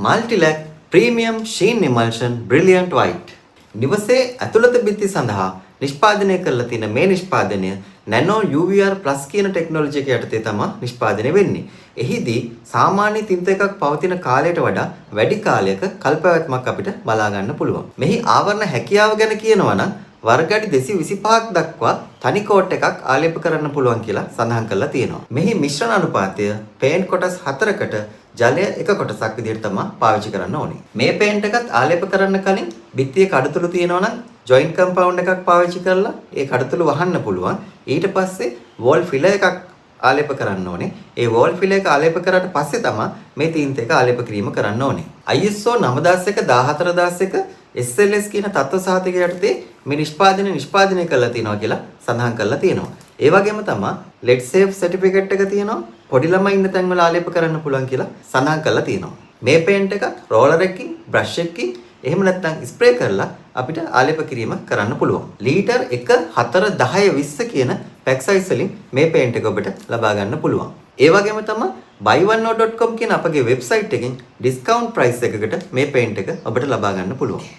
Multilac Premium Sheen Emulsion Brilliant White. නිවසේ ඇතුළත බිත්ති සඳහා නිෂ්පාදනය කරලා තියෙන මේ නිෂ්පාදනය Nano UVR Plus කියන ටෙක්නොලොජි එක යටතේ තමයි නිෂ්පාදනය වෙන්නේ. එහිදී සාමාන්‍ය තින්ත එකක් පවතින කාලයට වඩා වැඩි කාලයක කල්පවැත්මක් අපිට බලා ගන්න පුළුවන්. මෙහි ආවරණ හැකියාව ගැන කියනවා නම් වර්ග අඩි 225ක් දක්වා තනි කෝට් එකක් ආලේප කරන්න පුළුවන් කියලා සඳහන් කරලා තියෙනවා. මෙහි මිශ්‍රණ අනුපාතය පේන්ට් කොටස් 4කට ජලය එක කොටසක් විදිහට තමයි පාවිච්චි කරන්න ඕනේ. මේ පේන්ට් එකත් ආලේප කරන්න කලින් බිත්තියේ කඩතුළු තියෙනවා නම් ජොයින්ට් කම්පවුන්ඩ් එකක් පාවිච්චි කරලා ඒ කඩතුළු වහන්න පුළුවන්. ඊට පස්සේ වෝල් ෆිලර් එකක් ආලේප කරන්න ඕනේ. ඒ වෝල් ෆිලර් එක ආලේප කරාට පස්සේ තමයි මේ තීන්ත එක ආලේප කිරීම කරන්න ඕනේ. ISO 9001 SLS කියන තත්ත්ව සහතික යටතේ මේ නිෂ්පාදනය කරලා තියෙනවා කියලා සඳහන් කරලා තියෙනවා. ඒ වගේම තමයි LED safe certificate එක තියෙනවා. පොඩි ළමයි ඉන්න තැන්වල ආලේප කරන්න පුළුවන් කියලා සඳහන් කරලා තියෙනවා. මේ පේන්ට් එක රෝලර් එකකින්, බ්‍රෂ් එකකින් එහෙම නැත්නම් ස්ප්‍රේ කරලා අපිට ආලේප කිරීම කරන්න පුළුවන්. ලීටර් 1 4 10 20 කියන පැක් සයිස් වලින් මේ පේන්ට් එක ඔබට ලබා ගන්න පුළුවන්. ඒ වගේම තමයි buyoneNow.com කියන අපගේ වෙබ්සයිට් එකෙන් ඩිස්කවුන්ට් ප්‍රයිස් එකකට මේ පේන්ට් එක ඔබට ලබා ගන්න පුළුවන්.